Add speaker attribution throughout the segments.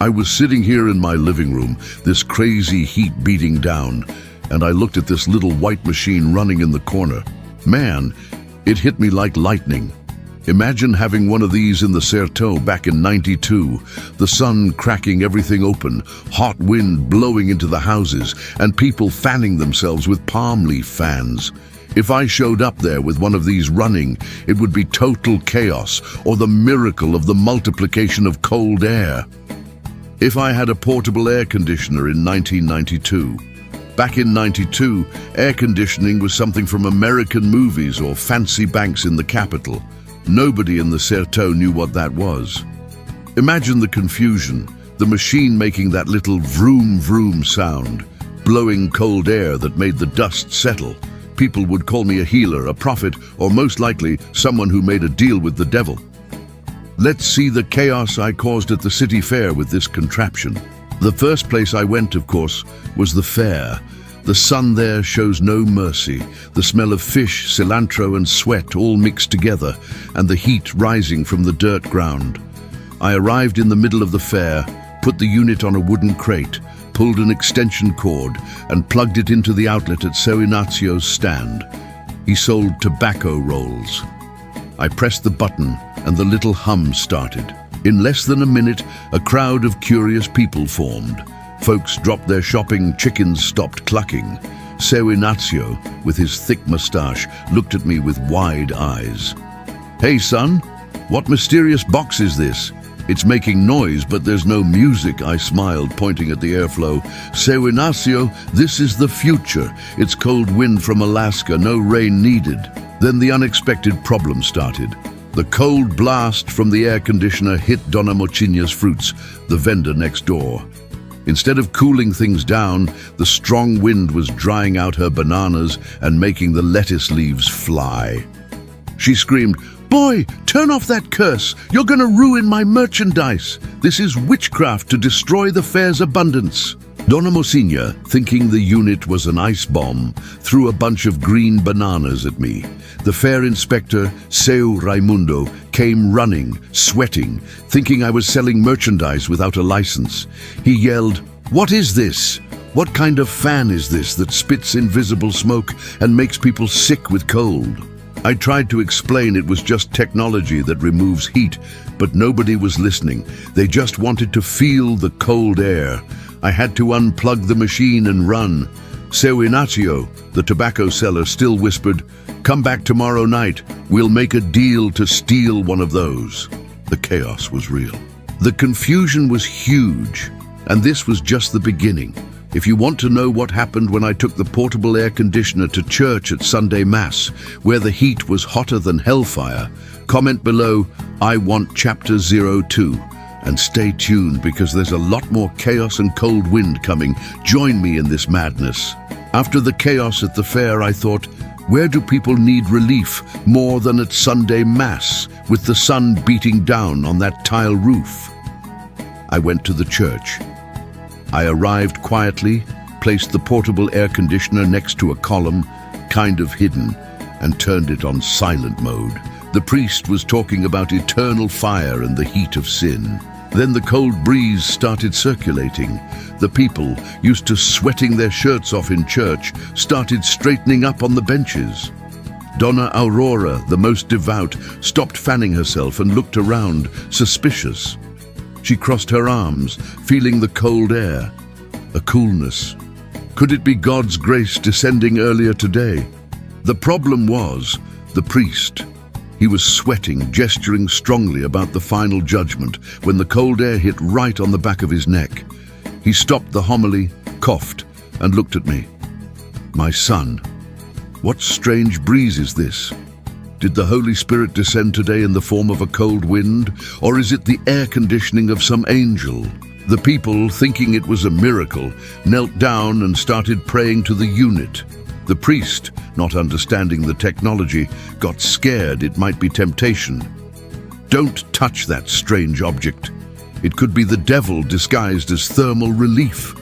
Speaker 1: I was sitting here in my living room, this crazy heat beating down, and I looked at this little white machine running in the corner. Man, it hit me like lightning. Imagine having one of these in the Certeau back in '92, the sun cracking everything open, hot wind blowing into the houses, and people fanning themselves with palm leaf fans. If I showed up there with one of these running, it would be total chaos, or the miracle of the multiplication of cold air. If I had a portable air conditioner in 1992. Back in '92, air conditioning was something from American movies or fancy banks in the capital. Nobody in the Certeau knew what that was. Imagine the confusion, the machine making that little vroom vroom sound, blowing cold air that made the dust settle. People would call me a healer, a prophet, or most likely someone who made a deal with the devil. Let's see the chaos I caused at the city fair with this contraption. The first place I went, of course, was the fair. The sun there shows no mercy, the smell of fish, cilantro and sweat all mixed together, and the heat rising from the dirt ground. I arrived in the middle of the fair, put the unit on a wooden crate, pulled an extension cord, and plugged it into the outlet at Ignazio's stand. He sold tobacco rolls. I pressed the button, and the little hum started. In less than a minute, a crowd of curious people formed. Folks dropped their shopping, chickens stopped clucking. Ignazio, with his thick moustache, looked at me with wide eyes. "Hey son, what mysterious box is this? It's making noise, but there's no music," I smiled, pointing at the airflow. "Ignazio, this is the future. It's cold wind from Alaska, no rain needed." Then the unexpected problem started. The cold blast from the air conditioner hit Dona Mocinha's fruits, the vendor next door. Instead of cooling things down, the strong wind was drying out her bananas and making the lettuce leaves fly. She screamed, "Boy, turn off that curse! You're gonna ruin my merchandise! This is witchcraft to destroy the fair's abundance!" Dona Mocinha, thinking the unit was an ice bomb, threw a bunch of green bananas at me. The fair inspector, Seu Raimundo, came running, sweating, thinking I was selling merchandise without a license. He yelled, "What is this? What kind of fan is this that spits invisible smoke and makes people sick with cold?" I tried to explain it was just technology that removes heat, but nobody was listening. They just wanted to feel the cold air. I had to unplug the machine and run. Seu Ignazio, the tobacco seller, still whispered, "Come back tomorrow night. We'll make a deal to steal one of those." The chaos was real. The confusion was huge, and this was just the beginning. If you want to know what happened when I took the portable air conditioner to church at Sunday Mass, where the heat was hotter than hellfire, comment below, "I want chapter 02. And stay tuned because there's a lot more chaos and cold wind coming. Join me in this madness. After the chaos at the fair, I thought, where do people need relief more than at Sunday Mass, with the sun beating down on that tile roof? I went to the church. I arrived quietly, placed the portable air conditioner next to a column, kind of hidden, and turned it on silent mode. The priest was talking about eternal fire and the heat of sin. Then the cold breeze started circulating. The people, used to sweating their shirts off in church, started straightening up on the benches. Donna Aurora, the most devout, stopped fanning herself and looked around, suspicious. She crossed her arms, feeling the cold air, a coolness. Could it be God's grace descending earlier today? The problem was the priest. He was sweating, gesturing strongly about the final judgment when the cold air hit right on the back of his neck. He stopped the homily, coughed, and looked at me. "My son, what strange breeze is this? Did the Holy Spirit descend today in the form of a cold wind, or is it the air conditioning of some angel?" The people, thinking it was a miracle, knelt down and started praying to the unit. The priest, not understanding the technology, got scared it might be temptation. "Don't touch that strange object. It could be the devil disguised as thermal relief."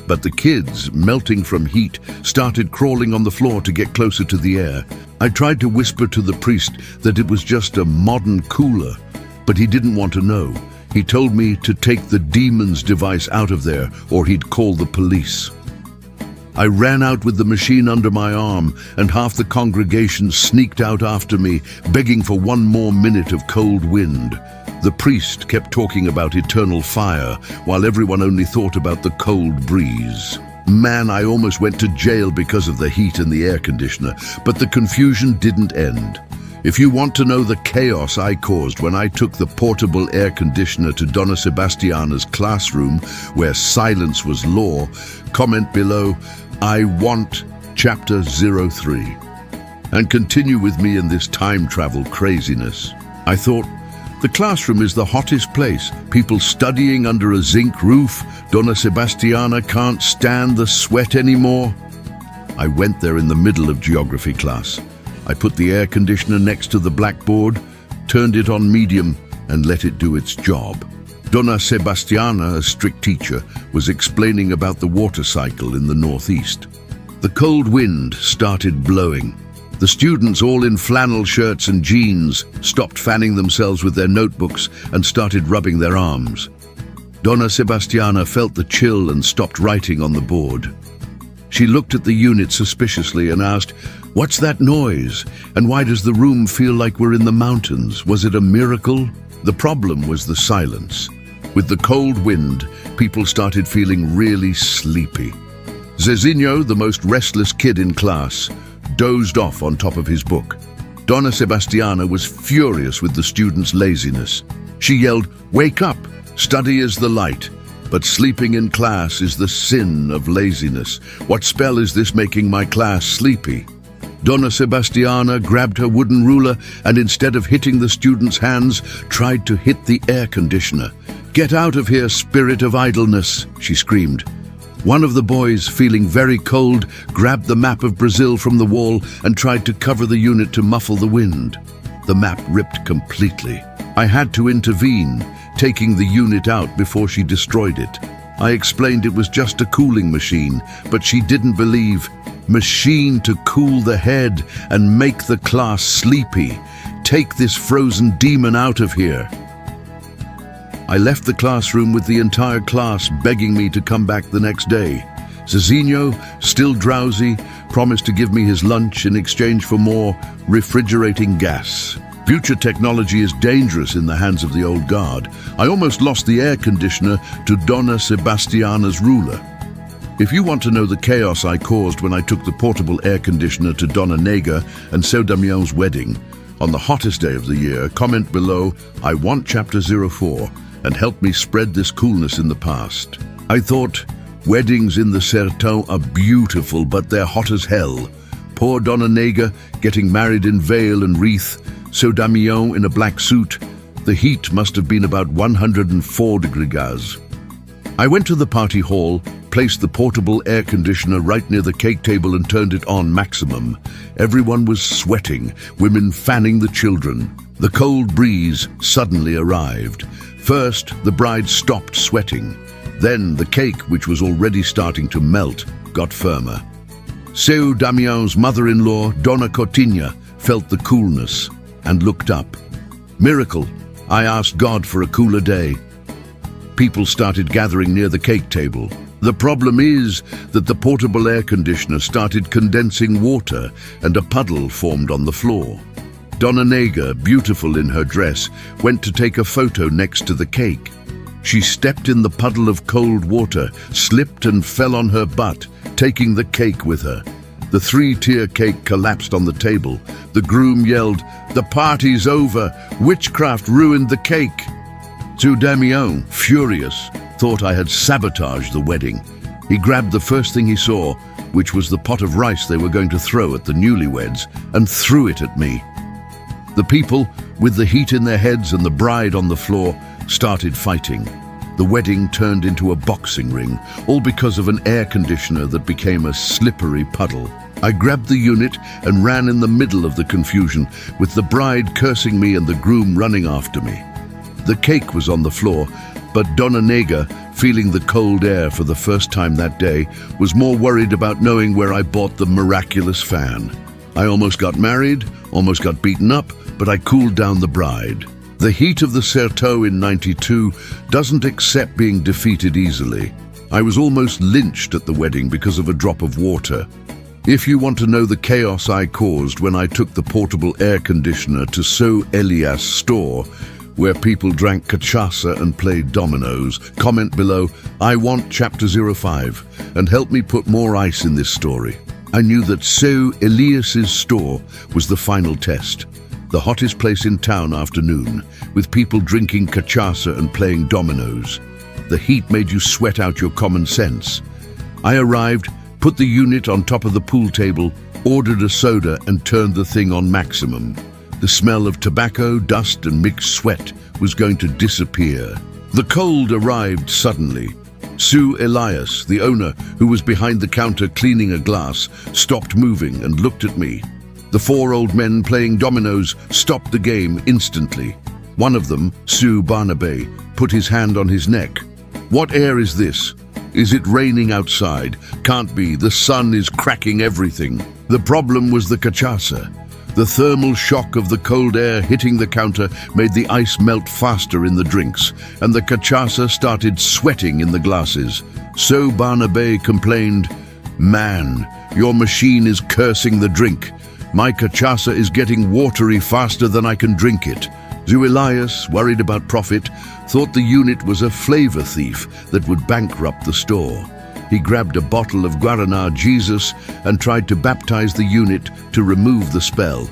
Speaker 1: But the kids, melting from heat, started crawling on the floor to get closer to the air. I tried to whisper to the priest that it was just a modern cooler, but he didn't want to know. He told me to take the demon's device out of there or he'd call the police. I ran out with the machine under my arm, and half the congregation sneaked out after me, begging for one more minute of cold wind. The priest kept talking about eternal fire, while everyone only thought about the cold breeze. Man, I almost went to jail because of the heat and the air conditioner, but the confusion didn't end. If you want to know the chaos I caused when I took the portable air conditioner to Dona Sebastiana's classroom, where silence was law, comment below, I want Chapter 03. And continue with me in this time travel craziness. I thought, the classroom is the hottest place. People studying under a zinc roof. Dona Sebastiana can't stand the sweat anymore. I went there in the middle of geography class. I put the air conditioner next to the blackboard, turned it on medium, and let it do its job. Dona Sebastiana, a strict teacher, was explaining about the water cycle in the northeast. The cold wind started blowing. The students, all in flannel shirts and jeans, stopped fanning themselves with their notebooks and started rubbing their arms. Dona Sebastiana felt the chill and stopped writing on the board. She looked at the unit suspiciously and asked, "What's that noise? And why does the room feel like we're in the mountains? Was it a miracle?" The problem was the silence. With the cold wind, people started feeling really sleepy. Zezinho, the most restless kid in class, dozed off on top of his book. Dona Sebastiana was furious with the students' laziness. She yelled, "Wake up! Study is the light. But sleeping in class is the sin of laziness. What spell is this making my class sleepy?" Dona Sebastiana grabbed her wooden ruler and instead of hitting the students' hands, tried to hit the air conditioner. "Get out of here, spirit of idleness," she screamed. One of the boys, feeling very cold, grabbed the map of Brazil from the wall and tried to cover the unit to muffle the wind. The map ripped completely. I had to intervene, taking the unit out before she destroyed it. I explained it was just a cooling machine, but she didn't believe. Machine to cool the head and make the class sleepy. Take this frozen demon out of here. I left the classroom with the entire class begging me to come back the next day. Zezinho, still drowsy, promised to give me his lunch in exchange for more refrigerating gas. Future technology is dangerous in the hands of the old guard. I almost lost the air conditioner to Dona Sebastiana's ruler. If you want to know the chaos I caused when I took the portable air conditioner to Dona Nega and Seu Damião's wedding, on the hottest day of the year, comment below, I want Chapter 04, and help me spread this coolness in the past. I thought, weddings in the Sertão are beautiful, but they're hot as hell. Poor Dona Nega getting married in veil and wreath, Seu Damião in a black suit. The heat must have been about 104 degrees. I went to the party hall, placed the portable air conditioner right near the cake table and turned it on maximum. Everyone was sweating, women fanning the children. The cold breeze suddenly arrived. First, the bride stopped sweating. Then the cake, which was already starting to melt, got firmer. Seu Damião's mother-in-law, Dona Coutinha, felt the coolness and looked up. Miracle, I asked God for a cooler day. People started gathering near the cake table. The problem is that the portable air conditioner started condensing water and a puddle formed on the floor. Dona Nega, beautiful in her dress, went to take a photo next to the cake. She stepped in the puddle of cold water, slipped and fell on her butt, taking the cake with her. The 3-tier cake collapsed on the table. The groom yelled, "The party's over! Witchcraft ruined the cake!" Seu Damião, furious, thought I had sabotaged the wedding. He grabbed the first thing he saw, which was the pot of rice they were going to throw at the newlyweds, and threw it at me. The people, with the heat in their heads and the bride on the floor, started fighting. The wedding turned into a boxing ring, all because of an air conditioner that became a slippery puddle. I grabbed the unit and ran in the middle of the confusion, with the bride cursing me and the groom running after me. The cake was on the floor, but Dona Nega, feeling the cold air for the first time that day, was more worried about knowing where I bought the miraculous fan. I almost got married, almost got beaten up, but I cooled down the bride. The heat of the Certeau in '92 doesn't accept being defeated easily. I was almost lynched at the wedding because of a drop of water. If you want to know the chaos I caused when I took the portable air conditioner to Elias store, where people drank cachaça and played dominoes, comment below, I want chapter 05, and help me put more ice in this story. I knew that Elias's store was the final test. The hottest place in town after noon, with people drinking cachaça and playing dominoes. The heat made you sweat out your common sense. I arrived, put the unit on top of the pool table, ordered a soda and turned the thing on maximum. The smell of tobacco, dust and mixed sweat was going to disappear. The cold arrived suddenly. Elias, the owner, who was behind the counter cleaning a glass, stopped moving and looked at me. The 4 old men playing dominoes stopped the game instantly. One of them, Barnaby, put his hand on his neck. What air is this? Is it raining outside? Can't be, the sun is cracking everything. The problem was the cachaça. The thermal shock of the cold air hitting the counter made the ice melt faster in the drinks, and the cachaça started sweating in the glasses. Barnaby complained, "Man, your machine is cursing the drink. My cachaça is getting watery faster than I can drink it." Elias, worried about profit, thought the unit was a flavor thief that would bankrupt the store. He grabbed a bottle of Guaraná Jesus and tried to baptize the unit to remove the spell.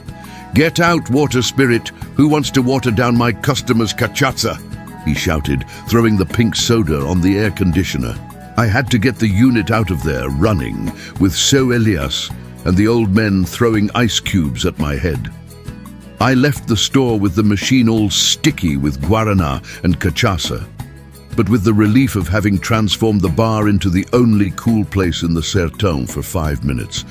Speaker 1: "Get out, water spirit! Who wants to water down my customer's cachaça?" he shouted, throwing the pink soda on the air conditioner. I had to get the unit out of there, running, with Elias and the old men throwing ice cubes at my head. I left the store with the machine all sticky with Guaraná and cachaça. But with the relief of having transformed the bar into the only cool place in the Certeau for 5 minutes,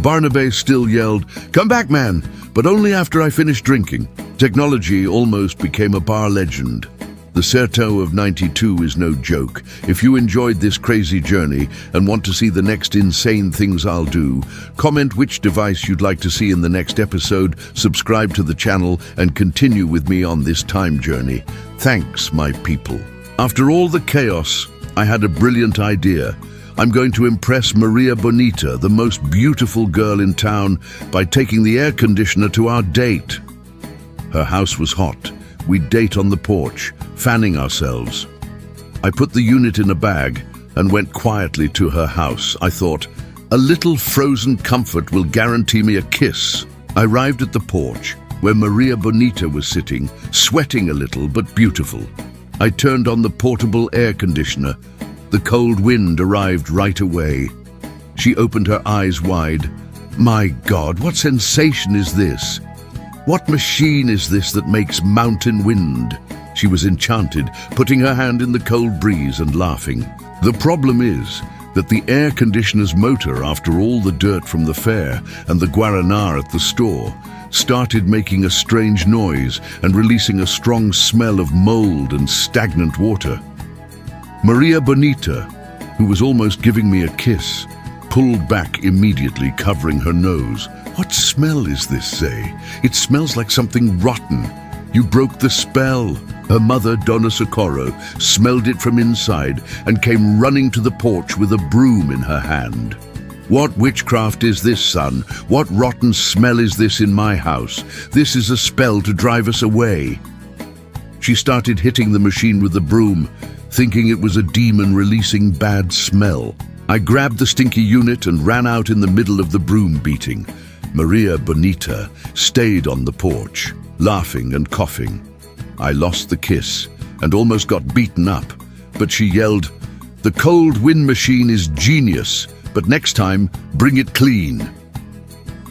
Speaker 1: Barnaby still yelled, "Come back, man!" but only after I finished drinking. Technology almost became a bar legend. The Certeau of '92 is no joke. If you enjoyed this crazy journey and want to see the next insane things I'll do, comment which device you'd like to see in the next episode, subscribe to the channel, and continue with me on this time journey. Thanks, my people. After all the chaos, I had a brilliant idea. I'm going to impress Bonita, the most beautiful girl in town, by taking the air conditioner to our date. Her house was hot. We'd date on the porch, fanning ourselves. I put the unit in a bag and went quietly to her house. I thought, a little frozen comfort will guarantee me a kiss. I arrived at the porch, where Bonita was sitting, sweating a little but beautiful. I turned on the portable air conditioner. The cold wind arrived right away. She opened her eyes wide. My God, what sensation is this? What machine is this that makes mountain wind? She was enchanted, putting her hand in the cold breeze and laughing. The problem is that the air conditioner's motor, after all the dirt from the fair and the Guaraná at the store, started making a strange noise and releasing a strong smell of mold and stagnant water. Bonita, who was almost giving me a kiss, pulled back immediately, covering her nose. What smell is this, Say? It smells like something rotten. You broke the spell. Her mother, Dona Mocinha, smelled it from inside and came running to the porch with a broom in her hand. What witchcraft is this, son? What rotten smell is this in my house? This is a spell to drive us away. She started hitting the machine with the broom, thinking it was a demon releasing bad smell. I grabbed the stinky unit and ran out in the middle of the broom beating. Bonita stayed on the porch, laughing and coughing. I lost the kiss and almost got beaten up, but she yelled, "The cold wind machine is genius, but next time, bring it clean."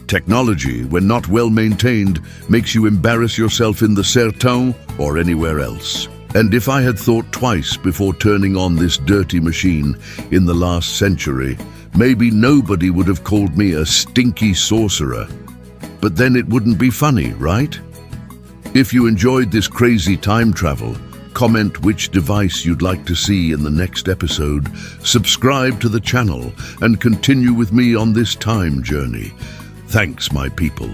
Speaker 1: Technology, when not well maintained, makes you embarrass yourself in the Certeau or anywhere else. And if I had thought twice before turning on this dirty machine in the last century, maybe nobody would have called me a stinky sorcerer. But then it wouldn't be funny, right? If you enjoyed this crazy time travel, comment which device you'd like to see in the next episode, subscribe to the channel, and continue with me on this time journey. Thanks, my people.